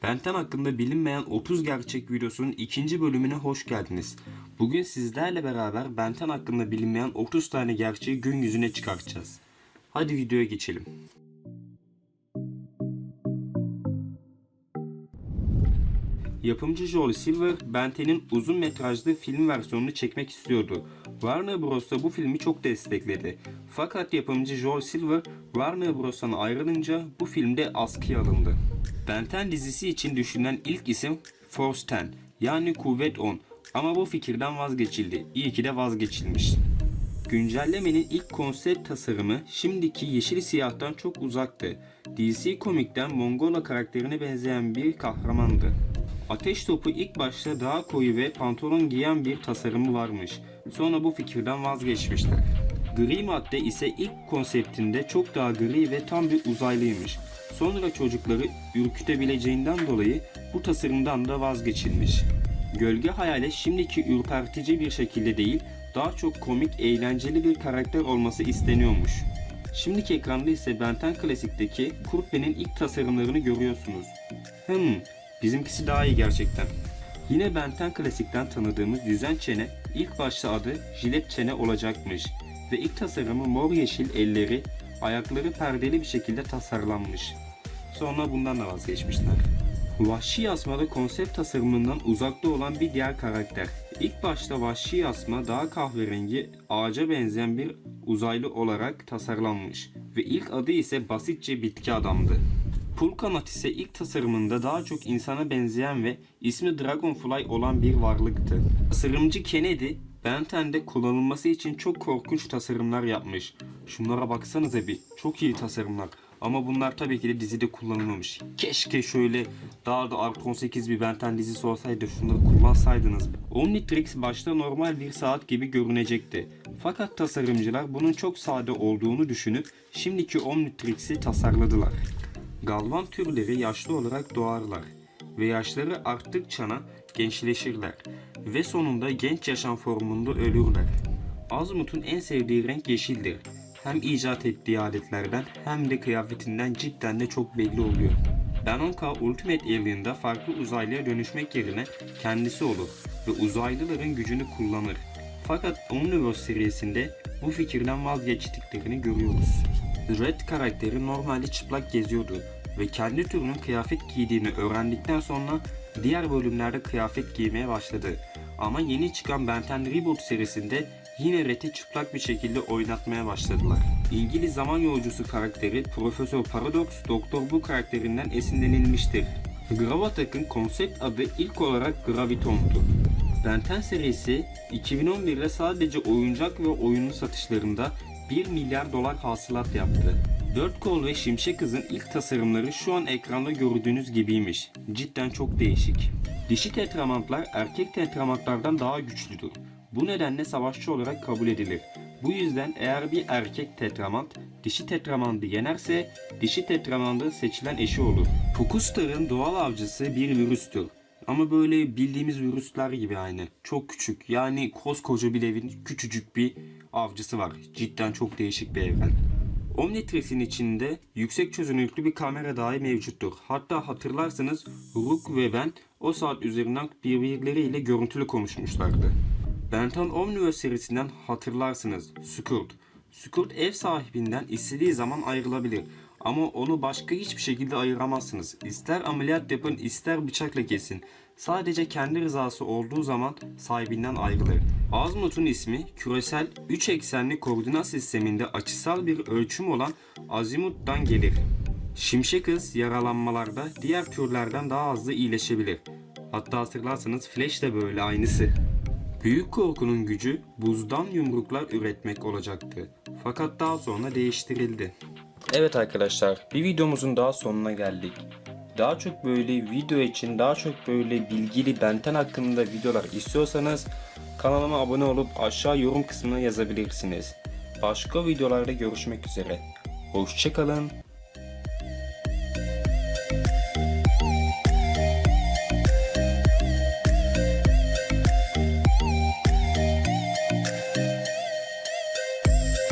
Ben 10 hakkında bilinmeyen 30 gerçek videosunun ikinci bölümüne hoş geldiniz. Bugün sizlerle beraber Ben 10 hakkında bilinmeyen 30 tane gerçeği gün yüzüne çıkartacağız. Hadi videoya geçelim. Yapımcı Joel Silver, Ben 10'in uzun metrajlı film versiyonunu çekmek istiyordu. Warner Bros. Da bu filmi çok destekledi. Fakat yapımcı Joel Silver, Warner Bros'tan ayrılınca bu filmde askıya alındı. Ben 10 dizisi için düşünülen ilk isim Force 10, yani Kuvvet 10. Ama bu fikirden vazgeçildi. İyi ki de vazgeçilmiş. Güncellemenin ilk konsept tasarımı şimdiki yeşil siyahtan çok uzaktı. DC Comic'ten Mongola karakterine benzeyen bir kahramandı. Ateş topu ilk başta daha koyu ve pantolon giyen bir tasarımı varmış. Sonra bu fikirden vazgeçmişler. Gri madde ise ilk konseptinde çok daha gri ve tam bir uzaylıymış. Sonra çocukları ürkütebileceğinden dolayı bu tasarımdan da vazgeçilmiş. Gölge Hayalet şimdiki ürpertici bir şekilde değil, daha çok komik, eğlenceli bir karakter olması isteniyormuş. Şimdiki ekranda ise Ben 10 Klasik'teki Kurtbe'nin ilk tasarımlarını görüyorsunuz. Bizimkisi daha iyi gerçekten. Yine Ben 10 Klasik'ten tanıdığımız düzen çene ilk başta adı jilet çene olacakmış ve ilk tasarımı mor yeşil elleri, ayakları perdeli bir şekilde tasarlanmış. Sonra bundan da vazgeçmişler. Vahşi Yasma'da konsept tasarımından uzakta olan bir diğer karakter. İlk başta Vahşi Yasma daha kahverengi, ağaca benzeyen bir uzaylı olarak tasarlanmış ve ilk adı ise basitçe Bitki Adam'dı. Pulkanat ise ilk tasarımında daha çok insana benzeyen ve ismi Dragonfly olan bir varlıktı. Tasarımcı Kennedy, Ben 10'de kullanılması için çok korkunç tasarımlar yapmış. Şunlara baksanıza bir, çok iyi tasarımlar. Ama bunlar tabii ki de dizide kullanılmamış. Keşke şöyle daha da artı 18 bir Ben 10 dizisi olsaydı şunları kullansaydınız. Omnitrix başta normal bir saat gibi görünecekti. Fakat tasarımcılar bunun çok sade olduğunu düşünüp şimdiki Omnitrix'i tasarladılar. Galvan türleri yaşlı olarak doğarlar ve yaşları arttıkça gençleşirler ve sonunda genç yaşam formunda ölürler. Azmut'un en sevdiği renk yeşildir. Hem icat ettiği aletlerden hem de kıyafetinden cidden de çok belli oluyor. Ben 10K Ultimate Alien'da farklı uzaylıya dönüşmek yerine kendisi olur ve uzaylıların gücünü kullanır. Fakat Omniverse serisinde bu fikirden vazgeçtiklerini görüyoruz. Red karakteri normalde çıplak geziyordu ve kendi türünün kıyafet giydiğini öğrendikten sonra diğer bölümlerde kıyafet giymeye başladı. Ama yeni çıkan Ben 10 Reboot serisinde yine Red'i çıplak bir şekilde oynatmaya başladılar. İngiliz zaman yolcusu karakteri Profesör Paradox, Doktor Bu karakterinden esinlenilmiştir. Gravatak'ın konsept adı ilk olarak Graviton'tu. Ben 10 serisi 2011'de sadece oyuncak ve oyunun satışlarında 1 milyar dolar hasılat yaptı. 4 kol ve Şimşek Kız'ın ilk tasarımları şu an ekranda gördüğünüz gibiymiş. Cidden çok değişik. Dişi tetramantlar erkek tetramantlardan daha güçlüdür. Bu nedenle savaşçı olarak kabul edilir. Bu yüzden eğer bir erkek tetramant dişi tetramandı yenerse dişi tetramandın seçilen eşi olur. Fokustar'ın doğal avcısı bir virüstür. Ama böyle bildiğimiz virüsler gibi aynı. Çok küçük, yani koskoca bir evin küçücük bir avcısı var. Cidden çok değişik bir evren. Omnitrix'in içinde yüksek çözünürlüklü bir kamera dahi mevcuttur. Hatta hatırlarsanız Rook ve ben o saat üzerinden birbirleriyle görüntülü konuşmuşlardı. Ben 10 Omniverse serisinden hatırlarsınız Scourge. Scourge ev sahibinden istediği zaman ayrılabilir. Ama onu başka hiçbir şekilde ayıramazsınız. İster ameliyat yapın, ister bıçakla kesin. Sadece kendi rızası olduğu zaman sahibinden ayrılır. Azmut'un ismi küresel 3 eksenli koordinat sisteminde açısal bir ölçüm olan azimuttan gelir. Şimşek Kız yaralanmalarda diğer türlerden daha hızlı iyileşebilir. Hatta hatırlarsanız Flash de böyle aynısı. Büyük korkunun gücü buzdan yumruklar üretmek olacaktı. Fakat daha sonra değiştirildi. Evet arkadaşlar, bir videomuzun daha sonuna geldik. Daha çok böyle video için, daha çok böyle bilgili Ben 10 hakkında videolar istiyorsanız kanalıma abone olup aşağı yorum kısmına yazabilirsiniz. Başka videolarda görüşmek üzere. Hoşça kalın.